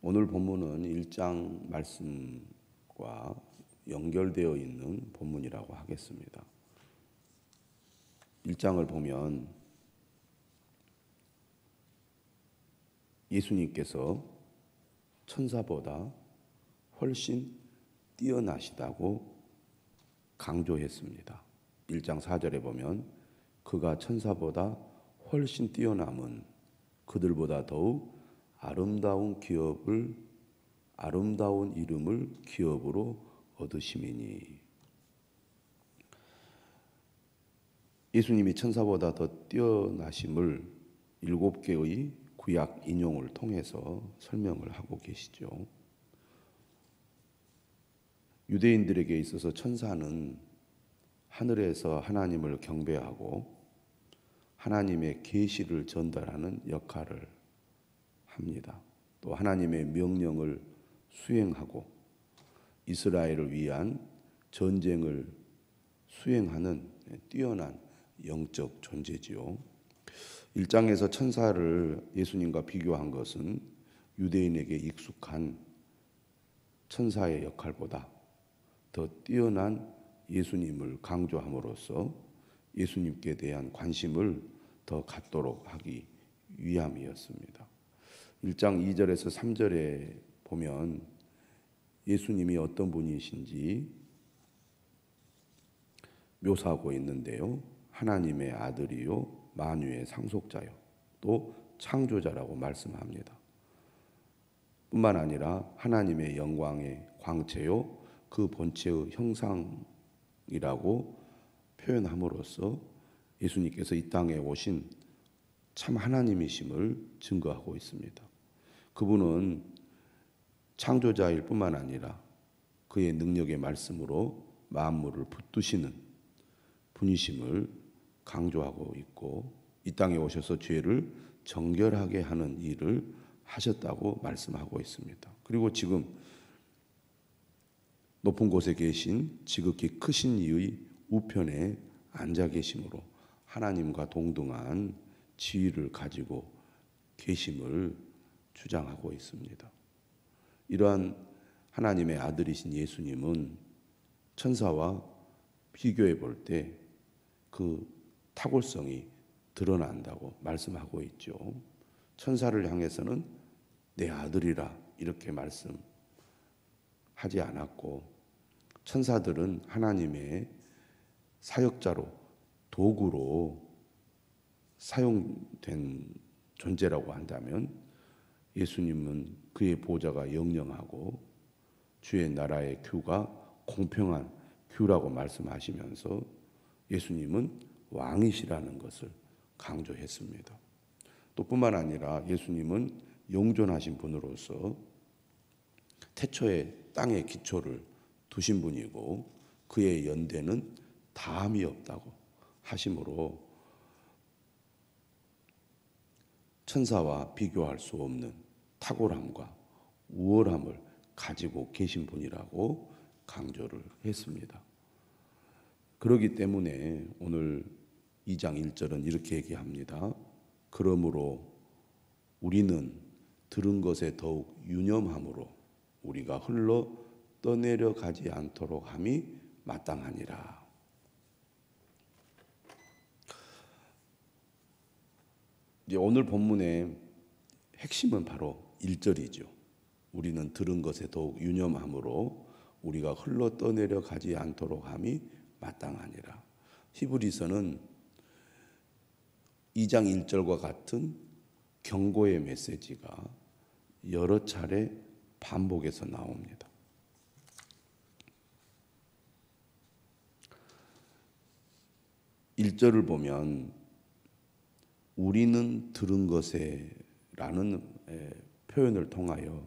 오늘 본문은 1장 말씀과 연결되어 있는 본문이라고 하겠습니다. 1장을 보면 예수님께서 천사보다 훨씬 뛰어나시다고 강조했습니다. 1장 4절에 보면 그가 천사보다 훨씬 뛰어남은 그들보다 더욱 아름다운 이름을 기업으로 얻으심이니. 예수님이 천사보다 더 뛰어나심을 7개의 구약 인용을 통해서 설명을 하고 계시죠. 유대인들에게 있어서 천사는 하늘에서 하나님을 경배하고 하나님의 계시를 전달하는 역할을 합니다. 또 하나님의 명령을 수행하고 이스라엘을 위한 전쟁을 수행하는 뛰어난 영적 존재지요. 1장에서 천사를 예수님과 비교한 것은 유대인에게 익숙한 천사의 역할보다 더 뛰어난 예수님을 강조함으로써 예수님께 대한 관심을 더 갖도록 하기 위함이었습니다. 1장 2절에서 3절에 보면 예수님이 어떤 분이신지 묘사하고 있는데요. 하나님의 아들이요 만유의 상속자요 또 창조자라고 말씀합니다. 뿐만 아니라 하나님의 영광의 광채요 그 본체의 형상이라고 표현함으로써 예수님께서 이 땅에 오신 참 하나님이심을 증거하고 있습니다. 그분은 창조자일 뿐만 아니라 그의 능력의 말씀으로 만물을 붙드시는 분이심을 강조하고 있고 이 땅에 오셔서 죄를 정결하게 하는 일을 하셨다고 말씀하고 있습니다. 그리고 지금 높은 곳에 계신 지극히 크신 이의 우편에 앉아 계심으로 하나님과 동등한 지위를 가지고 계심을 주장하고 있습니다. 이러한 하나님의 아들이신 예수님은 천사와 비교해 볼 때 그 탁월성이 드러난다고 말씀하고 있죠. 천사를 향해서는 내 아들이라 이렇게 말씀하지 않았고 천사들은 하나님의 사역자로 도구로 사용된 존재라고 한다면 예수님은 그의 보좌가 영영하고 주의 나라의 규가 공평한 규라고 말씀하시면서 예수님은 왕이시라는 것을 강조했습니다. 또 뿐만 아니라 예수님은 영존하신 분으로서 태초에 땅의 기초를 두신 분이고 그의 연대는 다함이 없다고 하심으로 천사와 비교할 수 없는 탁월함과 우월함을 가지고 계신 분이라고 강조를 했습니다. 그렇기 때문에 오늘 2장 1절은 이렇게 얘기합니다. 그러므로 우리는 들은 것에 더욱 유념함으로 우리가 흘러 떠내려 가지 않도록 함이 마땅하니라. 이제 오늘 본문의 핵심은 바로 1절이죠. 우리는 들은 것에 더욱 유념함으로 우리가 흘러 떠내려 가지 않도록 함이 마땅하니라. 히브리서는 2장 1절과 같은 경고의 메시지가 여러 차례 반복해서 나옵니다. (1절을) 보면 우리는 들은 것에 라는 표현을 통하여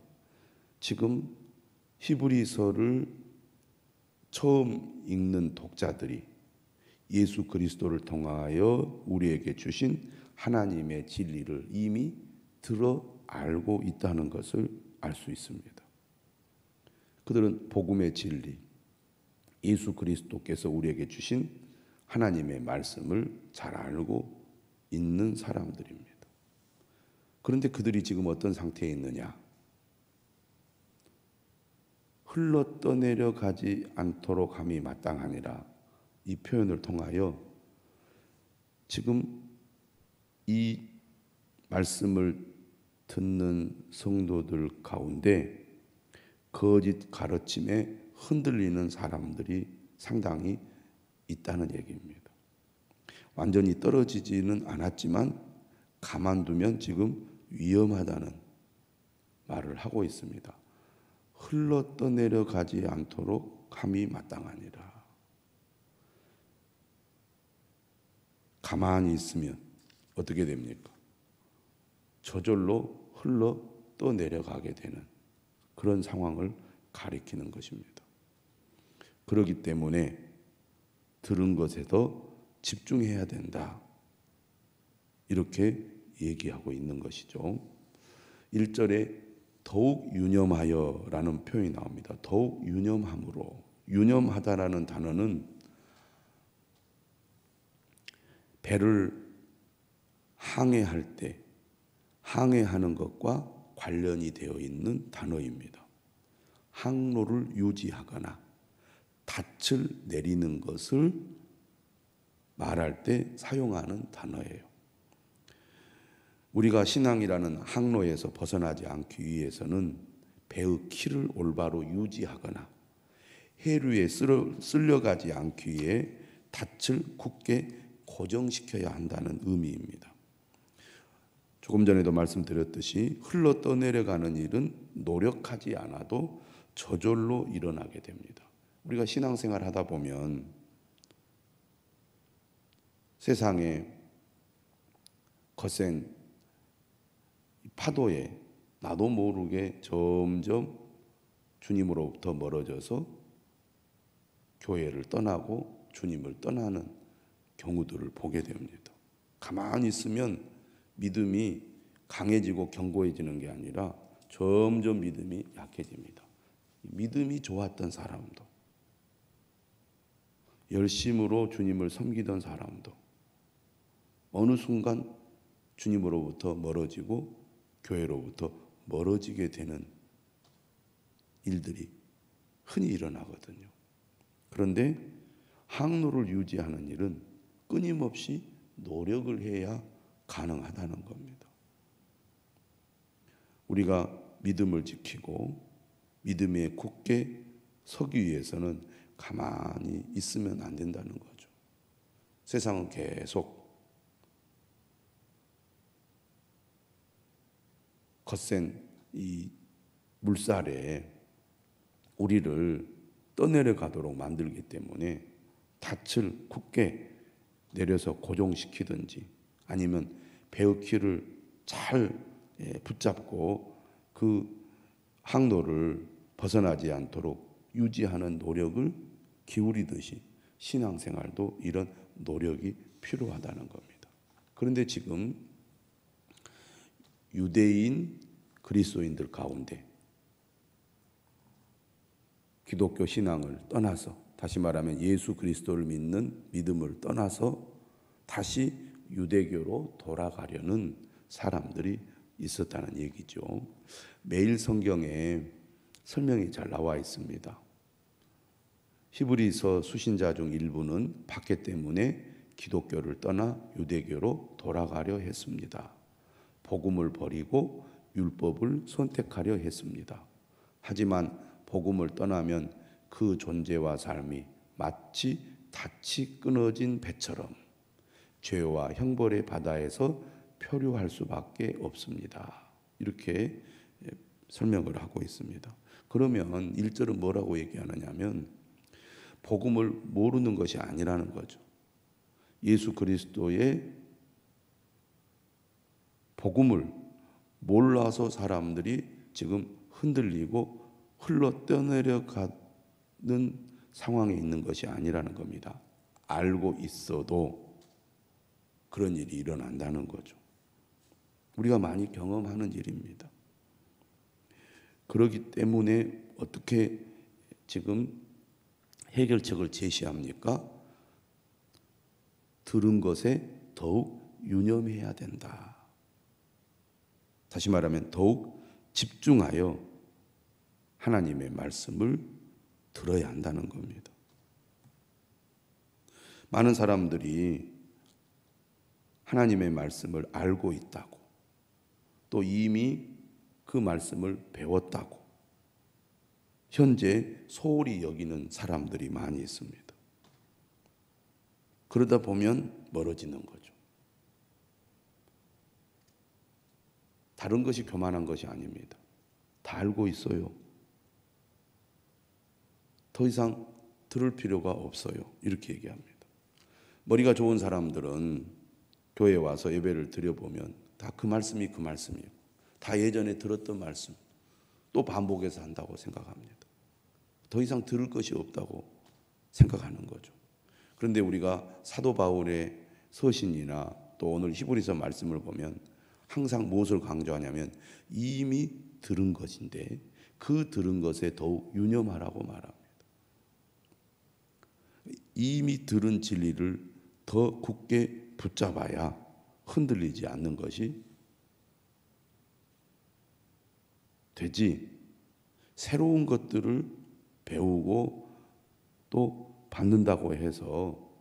지금 히브리서를 처음 읽는 독자들이 예수 그리스도를 통하여 우리에게 주신 하나님의 진리를 이미 들어 알고 있다는 것을 알 수 있습니다. 그들은 복음의 진리, 예수 그리스도께서 우리에게 주신 하나님의 말씀을 잘 알고 있는 사람들입니다. 그런데 그들이 지금 어떤 상태에 있느냐? 흘러 떠내려가지 않도록 함이 마땅하니라. 이 표현을 통하여 지금 이 말씀을 듣는 성도들 가운데 거짓 가르침에 흔들리는 사람들이 상당히 있다는 얘기입니다. 완전히 떨어지지는 않았지만 가만두면 지금 위험하다는 말을 하고 있습니다. 흘러 떠내려가지 않도록 함이 마땅하니라. 가만히 있으면 어떻게 됩니까? 저절로 흘러 떠내려가게 되는 그런 상황을 가리키는 것입니다. 그렇기 때문에 들은 것에 더 집중해야 된다. 이렇게 얘기하고 있는 것이죠. 1절에 더욱 유념하여라는 표현이 나옵니다. 더욱 유념함으로. 유념하다라는 단어는 배를 항해할 때 항해하는 것과 관련이 되어 있는 단어입니다. 항로를 유지하거나 닻을 내리는 것을 말할 때 사용하는 단어예요. 우리가 신앙이라는 항로에서 벗어나지 않기 위해서는 배의 키를 올바로 유지하거나 해류에 쓸려가지 않기 위해 닻을 굳게 고정시켜야 한다는 의미입니다. 조금 전에도 말씀드렸듯이 흘러 떠내려가는 일은 노력하지 않아도 저절로 일어나게 됩니다. 우리가 신앙생활 하다 보면 세상에 거센 파도에 나도 모르게 점점 주님으로부터 멀어져서 교회를 떠나고 주님을 떠나는 경우들을 보게 됩니다. 가만히 있으면 믿음이 강해지고 견고해지는 게 아니라 점점 믿음이 약해집니다. 믿음이 좋았던 사람도, 열심으로 주님을 섬기던 사람도 어느 순간 주님으로부터 멀어지고 교회로부터 멀어지게 되는 일들이 흔히 일어나거든요. 그런데 항로를 유지하는 일은 끊임없이 노력을 해야 가능하다는 겁니다. 우리가 믿음을 지키고 믿음에 굳게 서기 위해서는 가만히 있으면 안 된다는 거죠. 세상은 계속 거센 이 물살에 우리를 떠내려가도록 만들기 때문에 닻을 굳게 내려서 고정시키든지 아니면 배의 키를 잘 붙잡고 그 항로를 벗어나지 않도록 유지하는 노력을 기울이듯이 신앙생활도 이런 노력이 필요하다는 겁니다. 그런데 지금 유대인 그리스도인들 가운데 기독교 신앙을 떠나서, 다시 말하면 예수 그리스도를 믿는 믿음을 떠나서 다시 유대교로 돌아가려는 사람들이 있었다는 얘기죠. 매일 성경에 설명이 잘 나와 있습니다. 히브리서 수신자 중 일부는 박해 때문에 기독교를 떠나 유대교로 돌아가려 했습니다. 복음을 버리고 율법을 선택하려 했습니다. 하지만 복음을 떠나면 그 존재와 삶이 마치 닻이 끊어진 배처럼 죄와 형벌의 바다에서 표류할 수밖에 없습니다. 이렇게 설명을 하고 있습니다. 그러면 1절은 뭐라고 얘기하느냐면 복음을 모르는 것이 아니라는 거죠. 예수 그리스도의 복음을 몰라서 사람들이 지금 흔들리고 흘러 떠내려가는 상황에 있는 것이 아니라는 겁니다. 알고 있어도 그런 일이 일어난다는 거죠. 우리가 많이 경험하는 일입니다. 그렇기 때문에 어떻게 지금 해결책을 제시합니까? 들은 것에 더욱 유념해야 된다. 다시 말하면 더욱 집중하여 하나님의 말씀을 들어야 한다는 겁니다. 많은 사람들이 하나님의 말씀을 알고 있다고, 또 이미 그 말씀을 배웠다고 현재 소홀히 여기는 사람들이 많이 있습니다. 그러다 보면 멀어지는 거죠. 다른 것이 교만한 것이 아닙니다. 다 알고 있어요. 더 이상 들을 필요가 없어요. 이렇게 얘기합니다. 머리가 좋은 사람들은 교회에 와서 예배를 드려보면 다 그 말씀이 그 말씀이에요. 다 예전에 들었던 말씀 또 반복해서 한다고 생각합니다. 더 이상 들을 것이 없다고 생각하는 거죠. 그런데 우리가 사도 바울의 서신이나 또 오늘 히브리서 말씀을 보면 항상 무엇을 강조하냐면 이미 들은 것인데 그 들은 것에 더욱 유념하라고 말합니다. 이미 들은 진리를 더 굳게 붙잡아야 흔들리지 않는 것이 되지, 새로운 것들을 배우고 또 받는다고 해서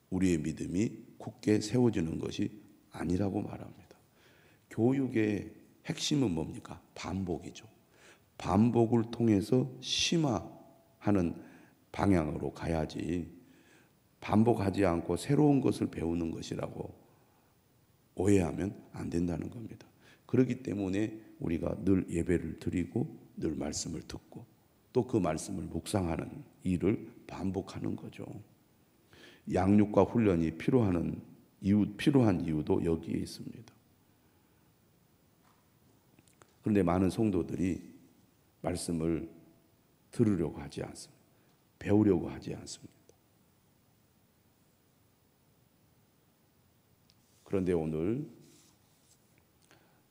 우리의 믿음이 굳게 세워지는 것이 아니라고 말합니다. 교육의 핵심은 뭡니까? 반복이죠. 반복을 통해서 심화하는 방향으로 가야지 반복하지 않고 새로운 것을 배우는 것이라고 오해하면 안 된다는 겁니다. 그렇기 때문에 우리가 늘 예배를 드리고 늘 말씀을 듣고 또 그 말씀을 묵상하는 일을 반복하는 거죠. 양육과 훈련이 필요한 이유도 여기에 있습니다. 그런데 많은 성도들이 말씀을 들으려고 하지 않습니다. 배우려고 하지 않습니다. 그런데 오늘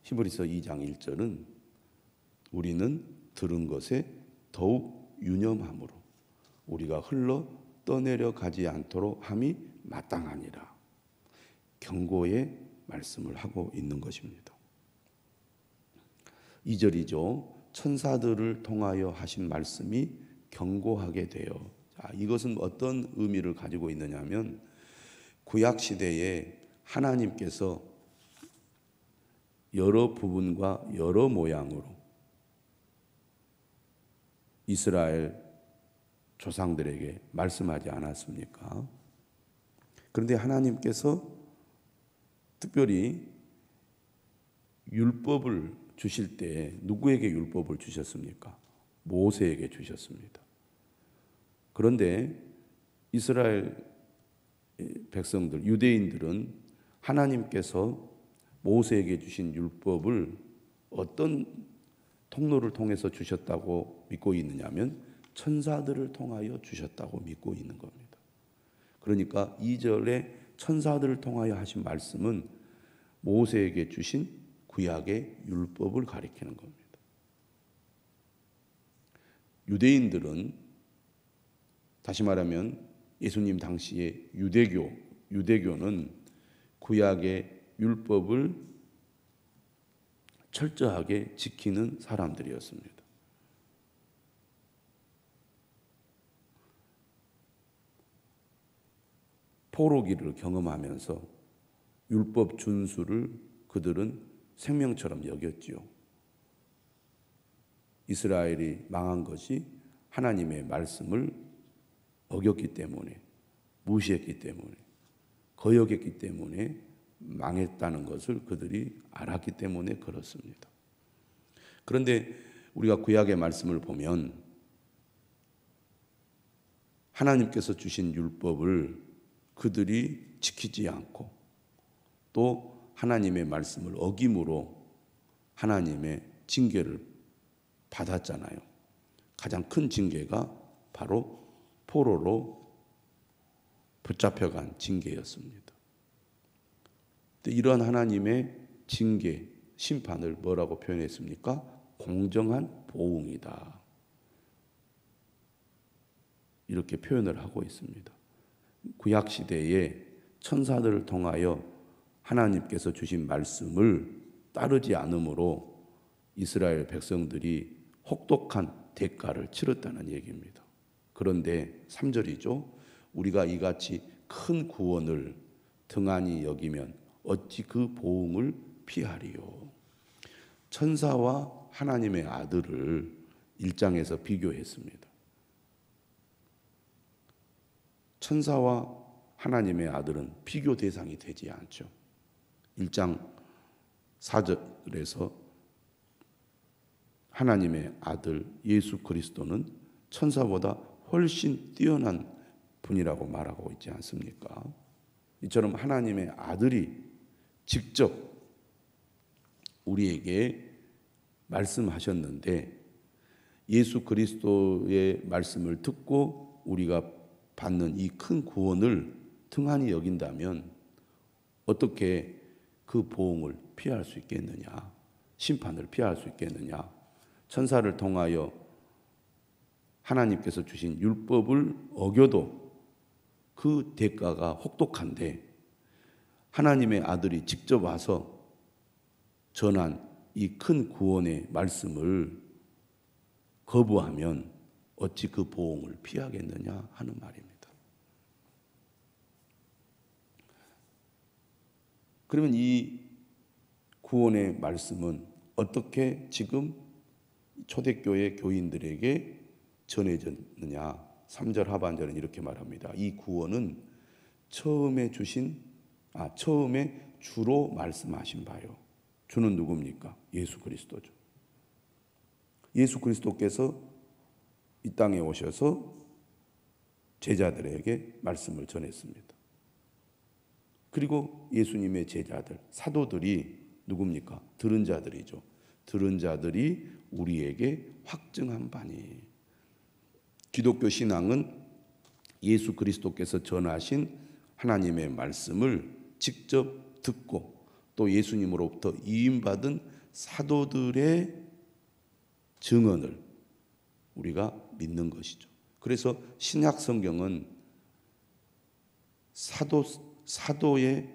히브리서 2장 1절은 우리는 들은 것에 더욱 유념함으로 우리가 흘러 떠내려 가지 않도록 함이 마땅하니라, 경고의 말씀을 하고 있는 것입니다. 2절이죠. 천사들을 통하여 하신 말씀이 경고하게 되어, 이것은 어떤 의미를 가지고 있느냐면 구약 시대에 하나님께서 여러 부분과 여러 모양으로 이스라엘 조상들에게 말씀하지 않았습니까? 그런데 하나님께서 특별히 율법을 주실 때 누구에게 율법을 주셨습니까? 모세에게 주셨습니다. 그런데 이스라엘 백성들, 유대인들은 하나님께서 모세에게 주신 율법을 어떤 통로를 통해서 주셨다고 믿고 있느냐면 천사들을 통하여 주셨다고 믿고 있는 겁니다. 그러니까 2절에 천사들을 통하여 하신 말씀은 모세에게 주신 구약의 율법을 가리키는 겁니다. 유대인들은 다시 말하면 예수님 당시의 유대교는 구약의 율법을 철저하게 지키는 사람들이었습니다. 포로기를 경험하면서 율법 준수를 그들은 생명처럼 여겼지요. 이스라엘이 망한 것이 하나님의 말씀을 어겼기 때문에, 무시했기 때문에, 거역했기 때문에 망했다는 것을 그들이 알았기 때문에 그렇습니다. 그런데 우리가 구약의 말씀을 보면 하나님께서 주신 율법을 그들이 지키지 않고 또 하나님의 말씀을 어김으로 하나님의 징계를 받았잖아요. 가장 큰 징계가 바로 포로로 붙잡혀간 징계였습니다. 이러한 하나님의 징계, 심판을 뭐라고 표현했습니까? 공정한 보응이다. 이렇게 표현을 하고 있습니다. 구약 시대에 천사들을 통하여 하나님께서 주신 말씀을 따르지 않으므로 이스라엘 백성들이 혹독한 대가를 치렀다는 얘기입니다. 그런데 3절이죠. 우리가 이같이 큰 구원을 등한히 여기면 어찌 그 보응을 피하리요. 천사와 하나님의 아들을 1장에서 비교했습니다. 천사와 하나님의 아들은 비교 대상이 되지 않죠. 1장 4절에서 하나님의 아들 예수 그리스도는 천사보다 훨씬 뛰어난 분이라고 말하고 있지 않습니까? 이처럼 하나님의 아들이 직접 우리에게 말씀하셨는데 예수 그리스도의 말씀을 듣고 우리가 받는 이 큰 구원을 등한히 여긴다면 어떻게 그 보응을 피할 수 있겠느냐? 심판을 피할 수 있겠느냐? 천사를 통하여 하나님께서 주신 율법을 어겨도 그 대가가 혹독한데 하나님의 아들이 직접 와서 전한 이 큰 구원의 말씀을 거부하면 어찌 그 보응을 피하겠느냐 하는 말입니다. 그러면 이 구원의 말씀은 어떻게 지금 초대교회 교인들에게 전해졌느냐? 3절 하반절은 이렇게 말합니다. 이 구원은 처음에 주로 말씀하신 바요. 주는 누굽니까? 예수 그리스도죠. 예수 그리스도께서 이 땅에 오셔서 제자들에게 말씀을 전했습니다. 그리고 예수님의 제자들, 사도들이 누굽니까? 들은 자들이죠. 들은 자들이 우리에게 확증한 바니. 기독교 신앙은 예수 그리스도께서 전하신 하나님의 말씀을 직접 듣고 또 예수님으로부터 이임받은 사도들의 증언을 우리가 믿는 것이죠. 그래서 신약 성경은 사도의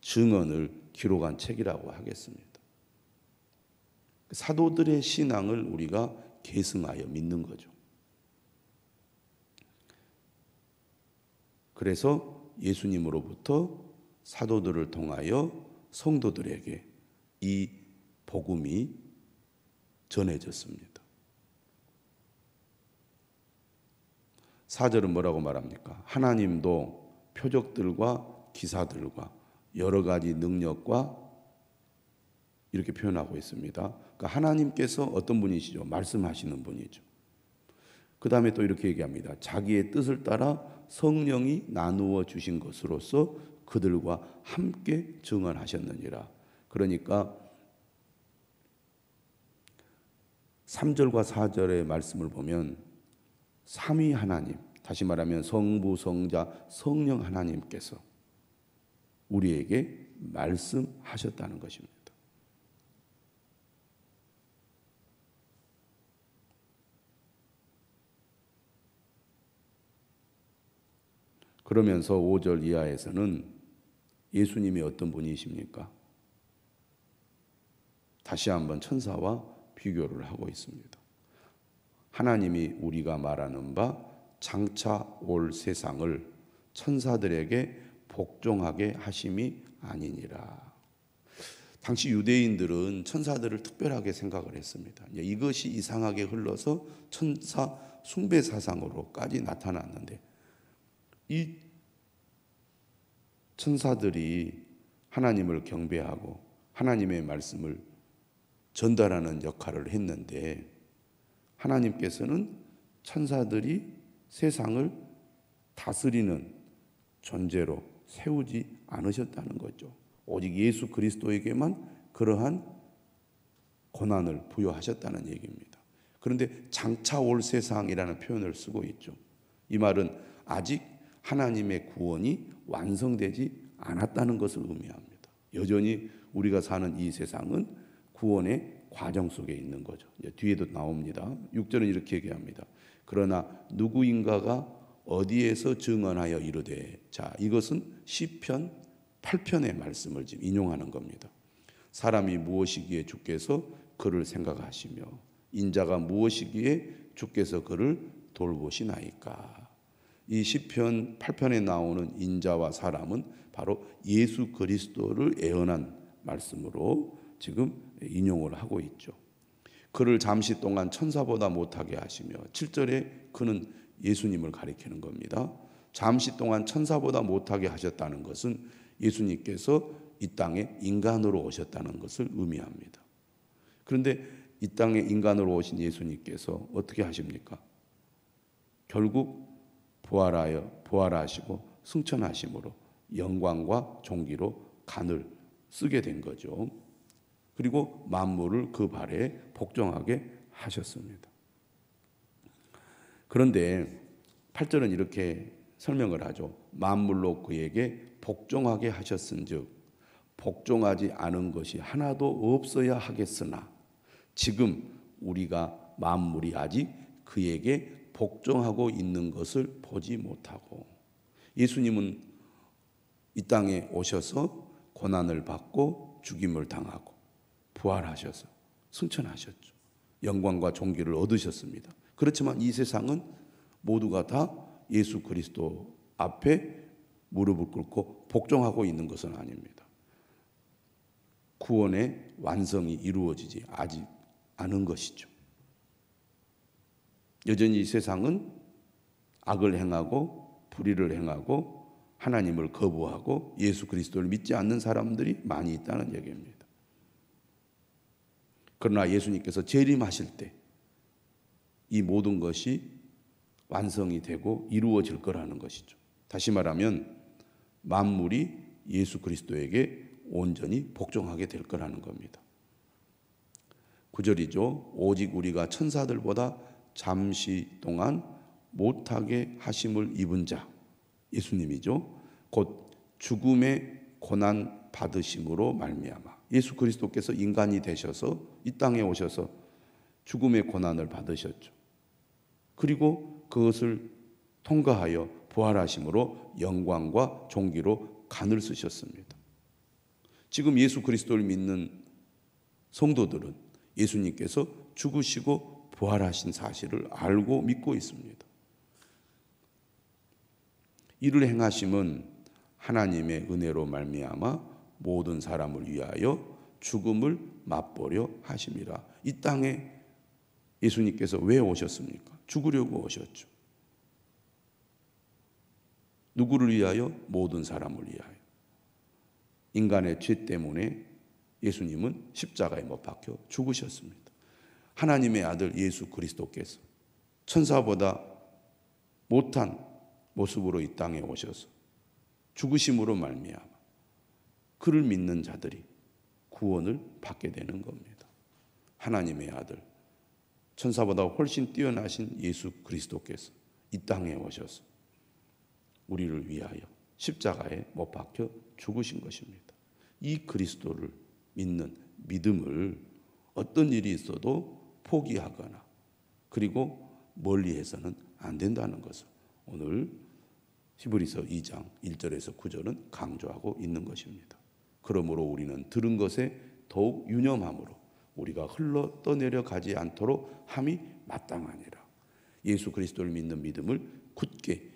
증언을 기록한 책이라고 하겠습니다. 사도들의 신앙을 우리가 계승하여 믿는 거죠. 그래서 예수님으로부터 사도들을 통하여 성도들에게 이 복음이 전해졌습니다. 4절은 뭐라고 말합니까? 하나님도 표적들과 기사들과 여러 가지 능력과 이렇게 표현하고 있습니다. 그러니까 하나님께서 어떤 분이시죠? 말씀하시는 분이죠. 그 다음에 또 이렇게 얘기합니다. 자기의 뜻을 따라 성령이 나누어 주신 것으로서 그들과 함께 증언하셨느니라. 그러니까 3절과 4절의 말씀을 보면 삼위 하나님, 다시 말하면 성부, 성자, 성령 하나님께서 우리에게 말씀하셨다는 것입니다. 그러면서 5절 이하에서는 예수님이 어떤 분이십니까? 다시 한번 천사와 비교를 하고 있습니다. 하나님이 우리가 말하는 바 장차 올 세상을 천사들에게 복종하게 하심이 아니니라. 당시 유대인들은 천사들을 특별하게 생각을 했습니다. 이것이 이상하게 흘러서 천사 숭배 사상으로까지 나타났는데 이 천사들이 하나님을 경배하고 하나님의 말씀을 전달하는 역할을 했는데 하나님께서는 천사들이 세상을 다스리는 존재로 세우지 않으셨다는 거죠. 오직 예수 그리스도에게만 그러한 권한을 부여하셨다는 얘기입니다. 그런데 장차 올 세상이라는 표현을 쓰고 있죠. 이 말은 아직 하나님의 구원이 완성되지 않았다는 것을 의미합니다. 여전히 우리가 사는 이 세상은 구원의 과정 속에 있는 거죠. 이제 뒤에도 나옵니다. 6절은 이렇게 얘기합니다. 그러나 누구인가가 어디에서 증언하여 이르되, 자, 이것은 시편 8편의 말씀을 지금 인용하는 겁니다. 사람이 무엇이기에 주께서 그를 생각하시며 인자가 무엇이기에 주께서 그를 돌보시나이까. 이 시편 8편에 나오는 인자와 사람은 바로 예수 그리스도를 예언한 말씀으로 지금 인용을 하고 있죠. 그를 잠시 동안 천사보다 못하게 하시며, 7절에 그는 예수님을 가리키는 겁니다. 잠시 동안 천사보다 못하게 하셨다는 것은 예수님께서 이 땅에 인간으로 오셨다는 것을 의미합니다. 그런데 이 땅에 인간으로 오신 예수님께서 어떻게 하십니까? 결국 부활하시고 승천하심으로 영광과 존귀로 간을 쓰게 된 거죠. 그리고 만물을 그 발에 복종하게 하셨습니다. 그런데 8절은 이렇게 설명을 하죠. 만물로 그에게 복종하게 하셨은즉 복종하지 않은 것이 하나도 없어야 하겠으나 지금 우리가 만물이 아직 그에게 복종하고 있는 것을 보지 못하고, 예수님은 이 땅에 오셔서 고난을 받고 죽임을 당하고 부활하셔서 승천하셨죠. 영광과 존귀를 얻으셨습니다. 그렇지만 이 세상은 모두가 다 예수 그리스도 앞에 무릎을 꿇고 복종하고 있는 것은 아닙니다. 구원의 완성이 이루어지지 아직 않은 것이죠. 여전히 이 세상은 악을 행하고 불의를 행하고 하나님을 거부하고 예수 그리스도를 믿지 않는 사람들이 많이 있다는 얘기입니다. 그러나 예수님께서 재림하실 때 이 모든 것이 완성이 되고 이루어질 거라는 것이죠. 다시 말하면 만물이 예수 그리스도에게 온전히 복종하게 될 거라는 겁니다. 9절이죠. 오직 우리가 천사들보다 잠시 동안 못하게 하심을 입은 자, 예수님이죠. 곧 죽음의 고난 받으심으로 말미암아. 예수 그리스도께서 인간이 되셔서 이 땅에 오셔서 죽음의 고난을 받으셨죠. 그리고 그것을 통과하여 부활하심으로 영광과 존귀로 간을 쓰셨습니다. 지금 예수 그리스도를 믿는 성도들은 예수님께서 죽으시고 부활하신 사실을 알고 믿고 있습니다. 이를 행하심은 하나님의 은혜로 말미암아 모든 사람을 위하여 죽음을 맛보려 하심이라. 이 땅에 예수님께서 왜 오셨습니까? 죽으려고 오셨죠. 누구를 위하여? 모든 사람을 위하여. 인간의 죄 때문에 예수님은 십자가에 못 박혀 죽으셨습니다. 하나님의 아들 예수 그리스도께서 천사보다 못한 모습으로 이 땅에 오셔서 죽으심으로 말미암아 그를 믿는 자들이 구원을 받게 되는 겁니다. 하나님의 아들, 천사보다 훨씬 뛰어나신 예수 그리스도께서 이 땅에 오셔서 우리를 위하여 십자가에 못 박혀 죽으신 것입니다. 이 그리스도를 믿는 믿음을 어떤 일이 있어도 포기하거나 그리고 멀리해서는 안 된다는 것을 오늘 히브리서 2장 1절에서 9절은 강조하고 있는 것입니다. 그러므로 우리는 들은 것에 더욱 유념함으로 우리가 흘러 떠내려 가지 않도록 함이 마땅하니라. 예수 그리스도를 믿는 믿음을 굳게